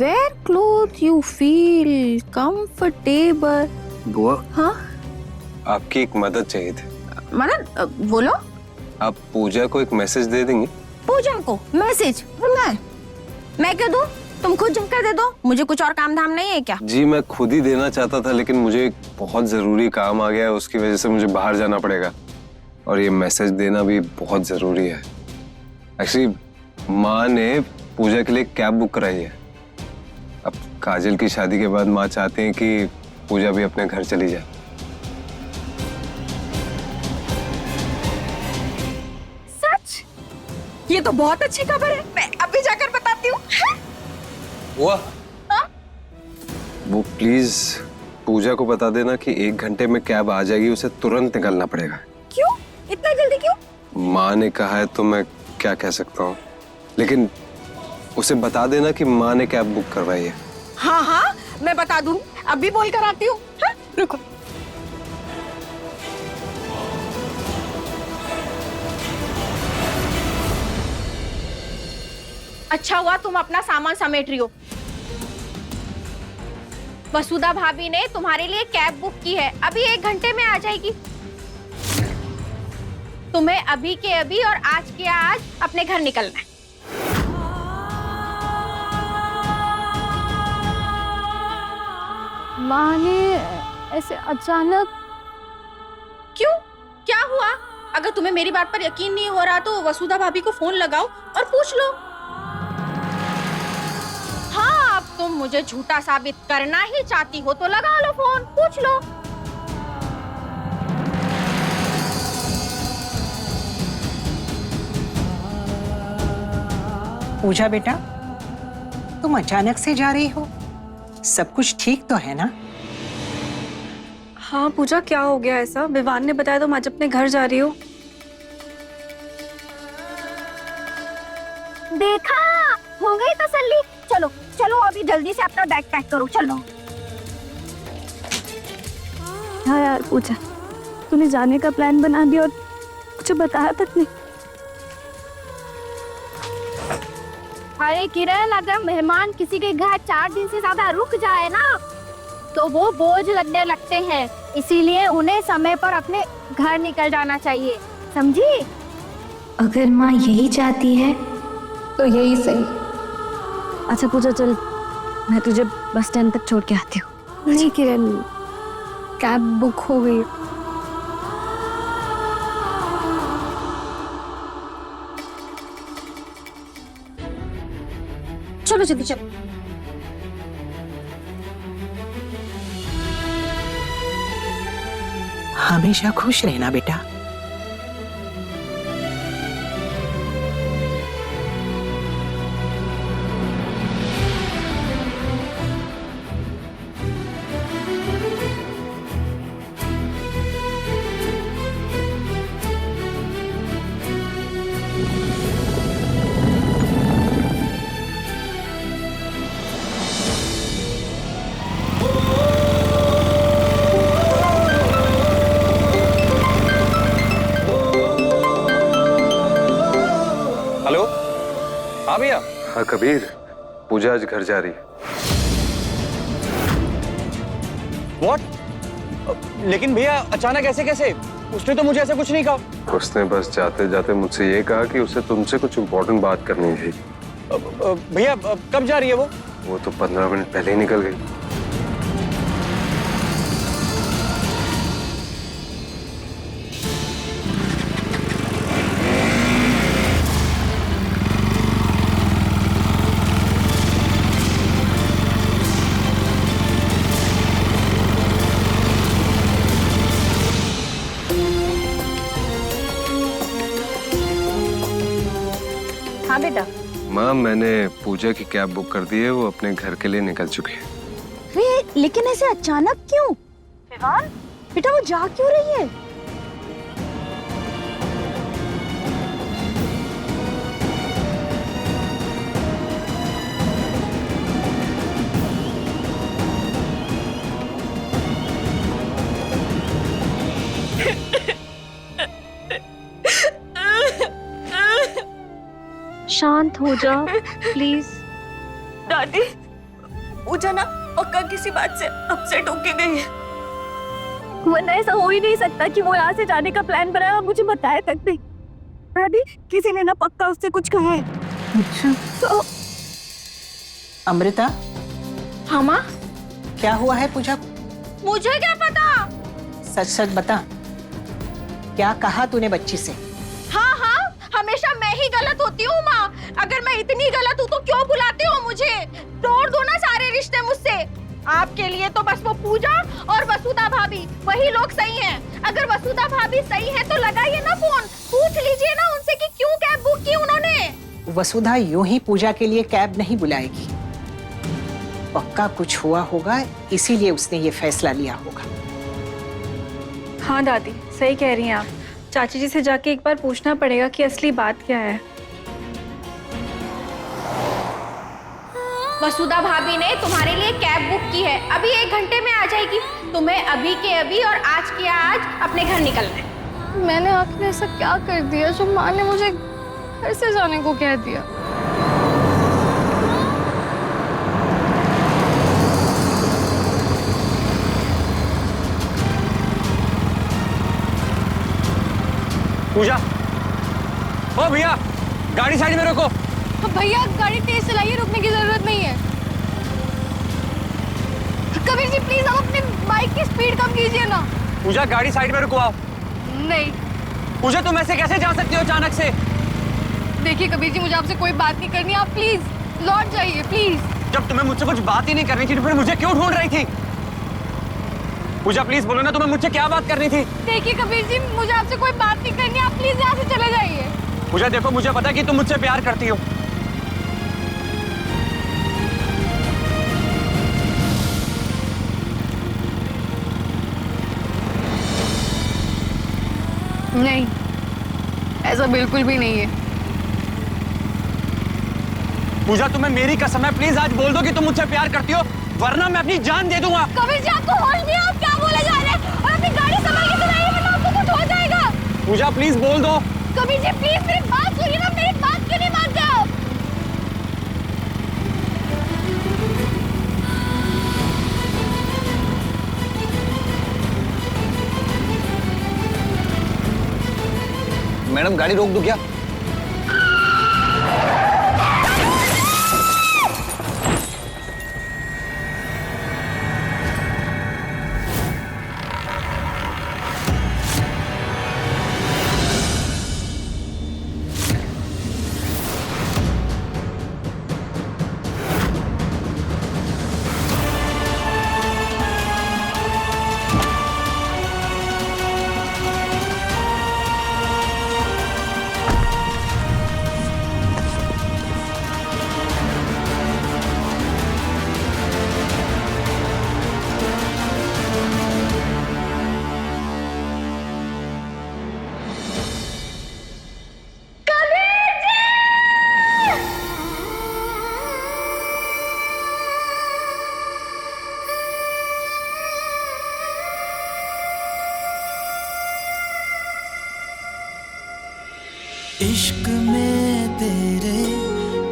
Wear clothes you feel comfortable. बुआ, हाँ आपकी एक मदद चाहिए थी। मदद बोलो। आप पूजा को एक मैसेज दे देंगे? पूजा को मैसेज? मैं क्यों दूं? तुम खुद जाकर दे दो, मुझे कुछ और काम धाम नहीं है क्या? जी मैं खुद ही देना चाहता था, लेकिन मुझे एक बहुत जरूरी काम आ गया है, उसकी वजह से मुझे बाहर जाना पड़ेगा और ये मैसेज देना भी बहुत जरूरी है। एक्चुअली माँ ने पूजा के लिए कैब बुक कराई है। अब काजल की शादी के बाद माँ चाहती हैं कि पूजा भी अपने घर चली जाए। सच? ये तो बहुत अच्छी खबर है, मैं अभी जाकर बताती हूँ। हुआ? वो प्लीज पूजा को बता देना कि 1 घंटे में कैब आ जाएगी, उसे तुरंत निकलना पड़ेगा। क्यों? इतना जल्दी क्यों? माँ ने कहा है तो मैं क्या कह सकता हूँ, लेकिन उसे बता देना कि माँ ने कैब बुक करवाई है। हाँ हाँ मैं बता दूँ, अभी बोल कर आती हूँ। हाँ? रुको। अच्छा हुआ तुम अपना सामान समेट रही हो। वसुधा भाभी ने तुम्हारे लिए कैब बुक की है, अभी 1 घंटे में आ जाएगी। तुम्हें अभी के अभी और आज के आज अपने घर निकलना है। माँ ने ऐसे अचानक। क्यों? क्या हुआ? अगर तुम्हें मेरी बात पर यकीन नहीं हो रहा तो वसुधा भाभी को फोन लगाओ और पूछ लो। हाँ, अब तुम मुझे झूठा साबित करना ही चाहती हो तो लगा लो फोन, पूछ लो। पूजा बेटा, तुम अचानक से जा रही हो, सब कुछ ठीक तो है ना? हाँ पूजा, क्या हो गया ऐसा? विवान ने बताया तुम आज अपने घर जा रही हो। देखा, हो गई तसल्ली। चलो चलो अभी जल्दी से अपना बैग पैक करो, चलो। हाँ यार पूजा, तूने जाने का प्लान बना दिया और मुझे बताया तक नहीं। अरे किरण, अगर मेहमान किसी के घर 4 दिन से ज्यादा रुक जाए ना तो वो बोझ लगने लगते हैं, इसीलिए उन्हें समय पर अपने घर निकल जाना चाहिए, समझी? अगर माँ यही चाहती है तो यही सही। अच्छा पूजा चल, मैं तुझे बस स्टैंड तक छोड़ के आती हूँ। नहीं किरण, कैब बुक हो गई। चलो जल्दी चलो। हमेशा खुश रहना बेटा। हेलो, हाँ भैया। हाँ कबीर, पूजा आज घर जा रही है। What? लेकिन भैया अचानक ऐसे कैसे? उसने तो मुझे ऐसा कुछ नहीं कहा। उसने बस जाते जाते मुझसे ये कहा कि उसे तुमसे कुछ इम्पोर्टेंट बात करनी थी। भैया कब जा रही है वो? वो तो 15 मिनट पहले ही निकल गई। हाँ बेटा। माँ, मैंने पूजा की कैब बुक कर दी है, वो अपने घर के लिए निकल चुकी है। वे, लेकिन ऐसे अचानक क्यों? विवान, बेटा वो जा क्यों रही है? शांत हो जाओ प्लीज। दादी, पूजा ना पक्का किसी बात से अपसेट होके गई है। वरना ऐसा हो ही नहीं सकता कि वो यहाँ से जाने का प्लान बनाया और मुझे बताया तक नहीं। दादी, किसी ने ना पक्का उससे कुछ कहा है। अच्छा तो अमृता, हाँ माँ, क्या हुआ है पूजा? मुझे क्या पता। सच सच बता, क्या कहा तूने बच्ची से? हाँ हाँ, हमेशा मैं ही गलत होती हूँ माँ। अगर मैं इतनी गलत हूँ तो क्यों बुलाते हो मुझे? तोड़ दो ना सारे रिश्ते मुझसे। आपके लिए तो बस वो पूजा और वसुधा भाभी, वही लोग सही हैं। अगर वसुधा भाभी सही है तो लगाइए ना फोन, पूछ लीजिए ना उनसे कि क्यों कैब बुक की उन्होंने। वसुधा यूं ही पूजा के लिए कैब नहीं बुलाएगी। पक्का कुछ हुआ होगा, इसीलिए उसने ये फैसला लिया होगा। हाँ दादी, सही कह रही हैं आप। चाची जी से जाके एक बार पूछना पड़ेगा कि असली बात क्या है। वसुधा भाभी ने तुम्हारे लिए कैब बुक की है, अभी 1 घंटे में आ जाएगी। तुम्हें अभी के अभी और आज के आज अपने घर निकलना है। मैंने आखिर ऐसा क्या कर दिया जो माँ ने मुझे घर से जाने को कह दिया? पूजा, ओ भैया, गाड़ी साइड में रोको। भैया गाड़ी तेज चलाइए, रुकने की जरूरत नहीं है। कबीर जी प्लीज आप अपने बाइक की स्पीड कम कीजिए ना। पूजा, गाड़ी साइड में रुकवाओ। नहीं पूजा, तुम ऐसे कैसे जा सकती हो अचानक से? देखिए कबीर जी, मुझे आपसे कोई बात नहीं करनी, आप प्लीज लौट जाइए प्लीज। जब तुम्हें मुझसे कुछ बात ही नहीं करनी थी तो फिर मुझे क्यों ढूंढ रही थी? पूजा प्लीज बोलो ना, तुम्हें मुझसे क्या बात करनी थी? देखिए कबीर जी, मुझे आपसे कोई बात नहीं करनी, आप प्लीज यहाँ से चले जाइए। पूजा देखो, मुझे पता है कि तुम मुझसे प्यार करती हो। नहीं, ऐसा बिल्कुल भी नहीं है। पूजा, तुम्हें मेरी कसम है, प्लीज आज बोल दो कि तुम मुझसे प्यार करती हो, वरना मैं अपनी जान दे दूंगा। कबीर जी आपको होश नहीं है, आप क्या बोले जा रहे हैं? और अपनी गाड़ी संभाल के चलाइए वरना आपको कुछ हो जाएगा। पूजा प्लीज बोल दो। कबीर जी प्लीज मेरी बात सुनिए ना, मेरी बात क्यों नहीं मानते हो? मैडम, गाड़ी रोक दूं क्या? इश्क में तेरे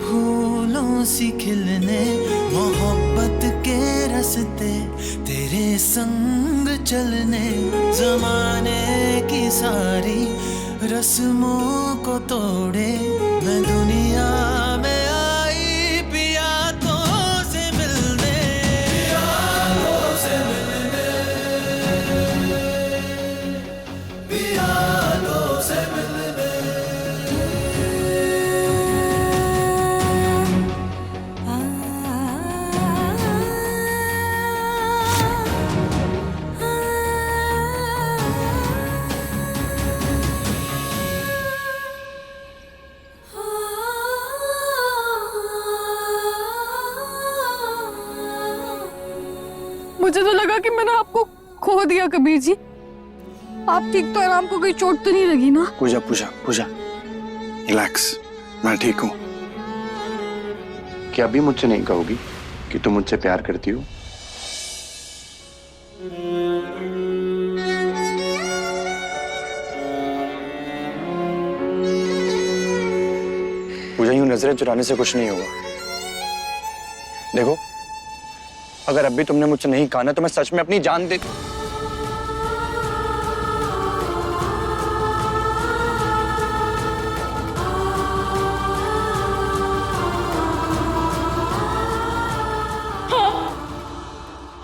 फूलों सी खिलने, मोहब्बत के रास्ते तेरे संग चलने, जमाने की सारी रस्मों को तोड़े मैं दुनिया में आई पिया तो से मिलने, पिया तो से मिलने, पिया तो से मिलने। मुझे तो लगा कि मैंने आपको खो दिया कबीर जी। आप ठीक तो है, आपको कोई चोट तो नहीं लगी ना? पूजा पूजा पूजा, रिलैक्स, मैं ठीक हूँ। क्या अभी मुझसे नहीं कहोगी कि तुम मुझसे प्यार करती हो? पूजा यूं नजरें चुराने से कुछ नहीं होगा। देखो, अगर अब भी तुमने मुझसे नहीं कहा ना तो मैं सच में अपनी जान दे।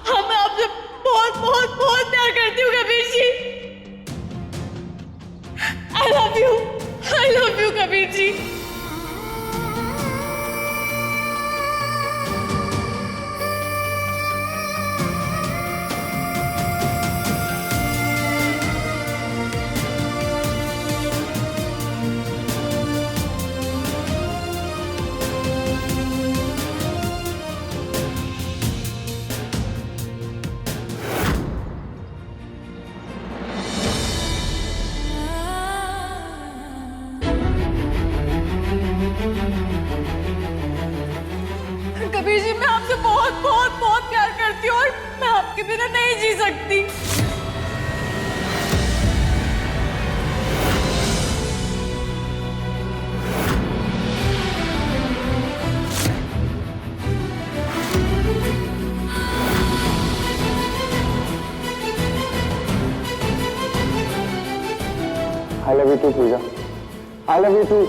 हाँ, मैं आपसे बहुत बहुत बहुत प्यार करती हूँ Kabir ji. I love you Kabir ji. Kabir ji, मैं आपसे बहुत बहुत बहुत प्यार करती हूँ और मैं आपके बिना नहीं जी सकती। I love you too, Puja. I love you too।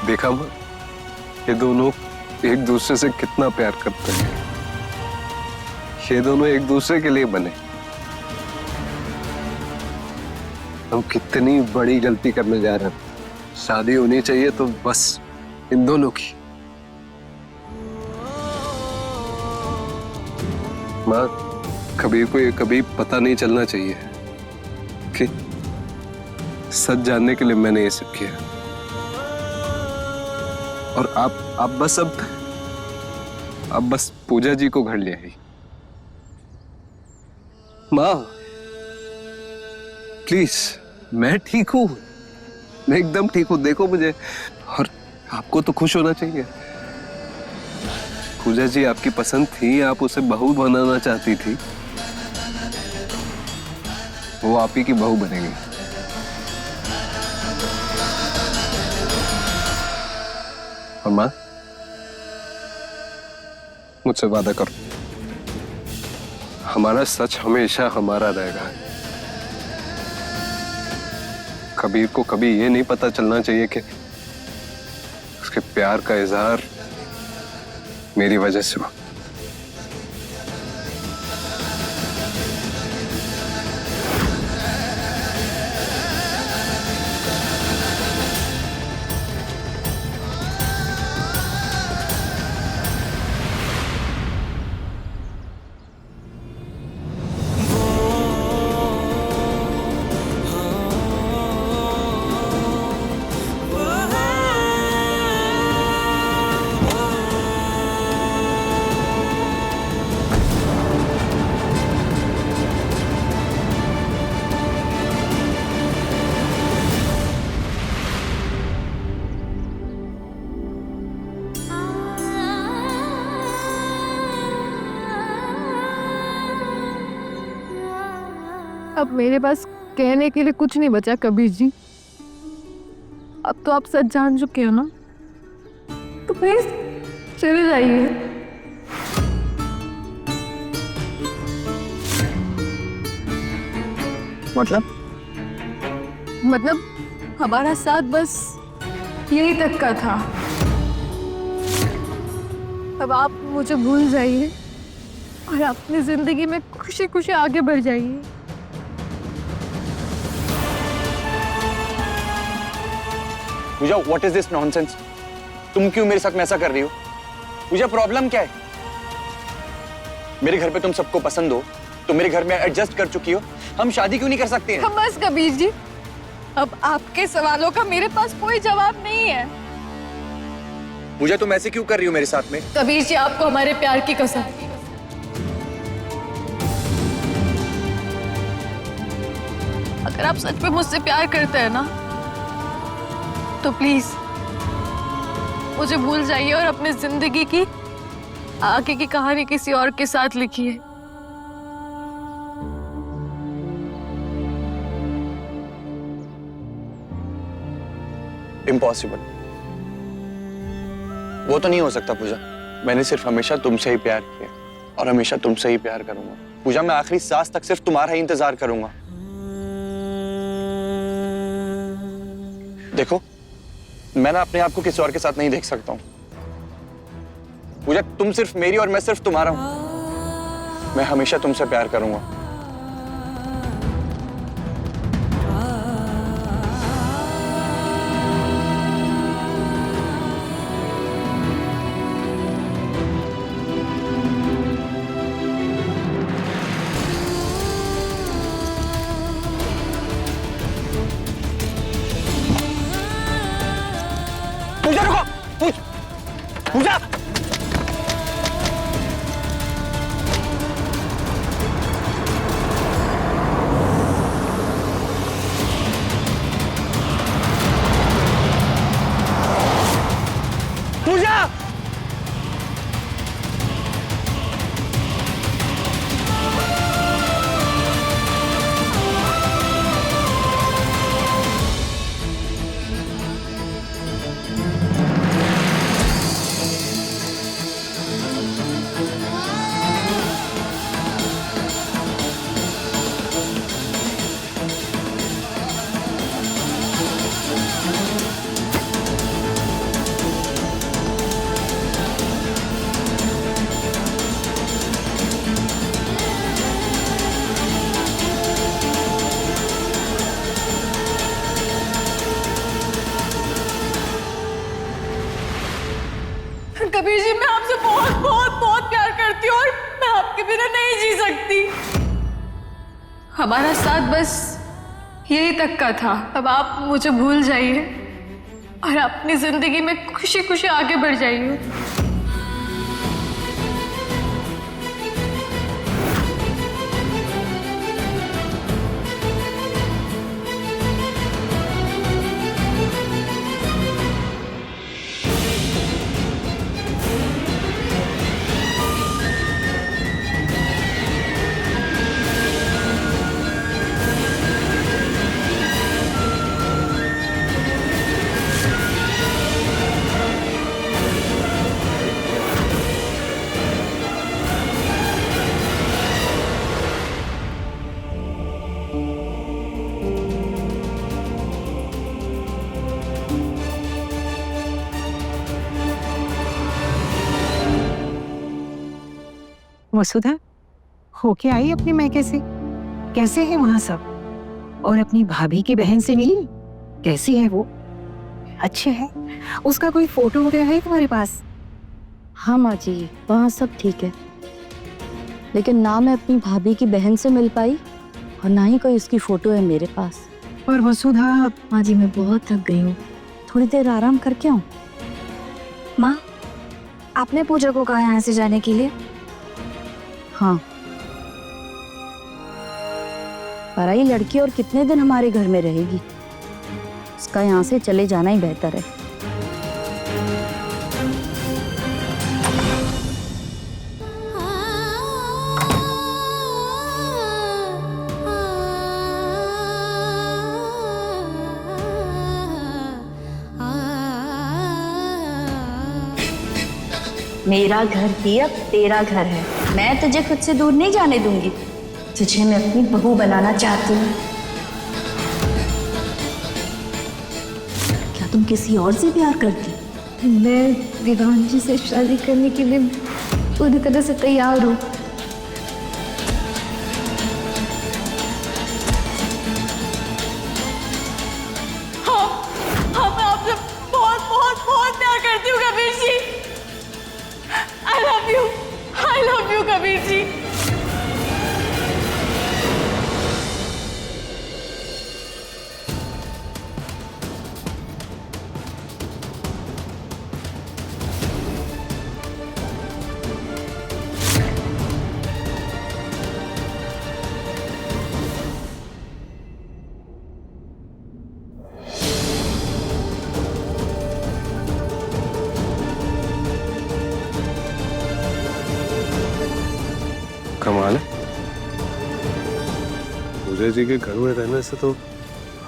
देखा माँ, ये दोनों एक दूसरे से कितना प्यार करते हैं। ये दोनों एक दूसरे के लिए बने। हम कितनी बड़ी गलती करने जा रहे हैं। शादी होनी चाहिए तो बस इन दोनों की। माँ, कबीर को ये कभी पता नहीं चलना चाहिए कि सच जानने के लिए मैंने ये सब किया। और आप बस अब बस पूजा जी को घर ले आई। माँ प्लीज, मैं ठीक हूँ, मैं एकदम ठीक हूँ। देखो मुझे, और आपको तो खुश होना चाहिए। पूजा जी आपकी पसंद थी, आप उसे बहू बनाना चाहती थी, वो आप ही की बहू बनेगी। और माँ, मुझसे वादा करो, हमारा सच हमेशा हमारा रहेगा। कबीर को कभी ये नहीं पता चलना चाहिए कि उसके प्यार का इजहार मेरी वजह से हुआ। अब मेरे पास कहने के लिए कुछ नहीं बचा कबीर जी। अब तो आप सच जान चुके हो ना, तो प्लीज चले जाइए। मतलब हमारा साथ बस यही तक का था। अब आप मुझे भूल जाइए और अपनी जिंदगी में खुशी खुशी आगे बढ़ जाइए। पूजा, what is this nonsense? तुम क्यों मेरे साथ में ऐसा कर रही हो? पूजा, प्रॉब्लम क्या है? मेरे घर पे तुम सबको पसंद हो, तुम मेरे घर में एडजस्ट कर चुकी हो, हम शादी क्यों नहीं कर सकते हैं? बस कबीर जी, अब आपके सवालों का मेरे पास कोई जवाब नहीं है। पूजा, तुम ऐसे क्यों कर रही हो मेरे साथ में? कबीर जी, आपको हमारे प्यार की कसम। अगर आप सच में मुझसे प्यार करते हैं ना तो प्लीज मुझे भूल जाइए और अपनी जिंदगी की आगे की कहानी किसी और के साथ लिखिए। इम्पॉसिबल, वो तो नहीं हो सकता पूजा। मैंने सिर्फ हमेशा तुमसे ही प्यार किया और हमेशा तुमसे ही प्यार करूंगा। पूजा, मैं आखिरी सांस तक सिर्फ तुम्हारा ही इंतजार करूंगा। देखो, मैं ना अपने आप को किसी और के साथ नहीं देख सकता हूं। पूजा, तुम सिर्फ मेरी और मैं सिर्फ तुम्हारा हूं। मैं हमेशा तुमसे प्यार करूंगा। पूजा रुको, पूजा। पूजा, कबीर जी, मैं आपसे बहुत बहुत बहुत प्यार करती हूँ और मैं आपके बिना नहीं जी सकती। हमारा साथ बस यही तक का था। अब आप मुझे भूल जाइए और अपनी जिंदगी में खुशी खुशी आगे बढ़ जाइए। वसुधा, होके आई अपने मैके से? कैसे है वहां सब? और अपनी भाभी की बहन से मिली? कैसी है वो? अच्छे है? उसका कोई फोटो वगैरह है तुम्हारे पास? हाँ माँ जी, वहाँ सब ठीक है, लेकिन ना मैं अपनी भाभी की बहन से मिल पाई और ना ही कोई उसकी फोटो है मेरे पास। पर वसुधा, माँ जी मैं बहुत थक गई हूँ, थोड़ी देर आराम करके आऊँ। माँ, आपने पूजा को कहा यहाँ से जाने के लिए? हाँ, पराई लड़की और कितने दिन हमारे घर में रहेगी, उसका यहाँ से चले जाना ही बेहतर है। मेरा घर ही अब तेरा घर है, मैं तुझे खुद से दूर नहीं जाने दूंगी। तुझे मैं अपनी बहू बनाना चाहती हूँ। क्या तुम किसी और से प्यार करती? मैं विधान जी से शादी करने के लिए पूरी तरह से तैयार हूँ। हाँ, मैं आपसे बहुत बहुत बहुत प्यार करती हूँ Kabir ji. I love you Kabir ji. कमाल है, पूजा जी के घर में रहने से तो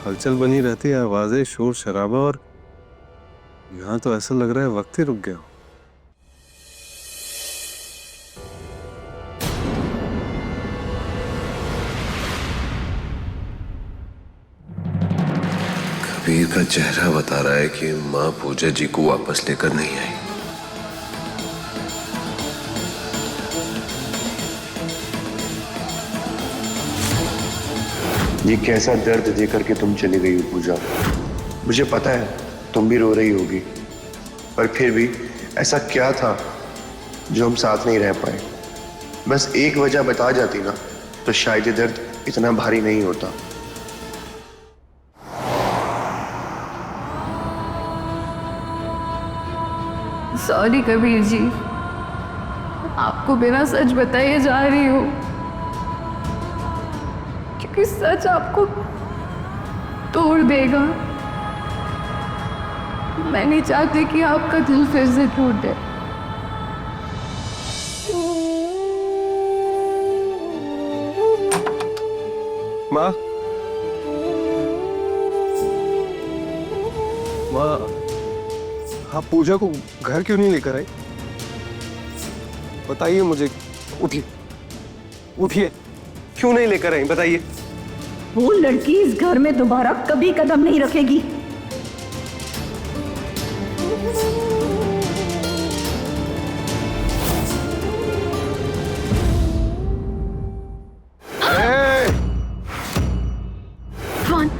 हलचल बनी रहती है, आवाजें, शोर शराबा, और यहाँ तो ऐसा लग रहा है वक्त ही रुक गया हो। कबीर का चेहरा बता रहा है कि माँ पूजा जी को वापस लेकर नहीं आई। ये कैसा दर्द देकर के तुम चली गई हो पूजा। मुझे पता है तुम भी रो रही होगी, पर फिर भी ऐसा क्या था जो हम साथ नहीं रह पाए? बस एक वजह बता जाती ना तो शायद ये दर्द इतना भारी नहीं होता। सॉरी कबीर जी, आपको बिना सच बताए जा रही हूँ, क्योंकि सच आपको तोड़ देगा। मैं नहीं चाहती कि आपका दिल फिर से टूटे। माँ, माँ, आप पूजा को घर क्यों नहीं लेकर आई? बताइए मुझे। उठिए, उठिए, क्यों नहीं लेकर आई बताइए। वो लड़की इस घर में दोबारा कभी कदम नहीं रखेगी।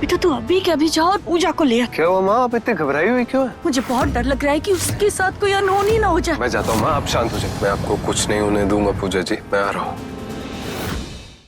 बेटा तू अभी के अभी जाओ और पूजा को ले आ। क्या हुआ माँ, आप इतने घबराई हुई क्यों है? मुझे बहुत डर लग रहा है कि उसके साथ कोई अनहोनी ना हो जाए। मैं जाता हूँ माँ, आप शांत हो जाए। मैं आपको कुछ नहीं होने दूंगा पूजा जी, मैं आ रहा हूँ।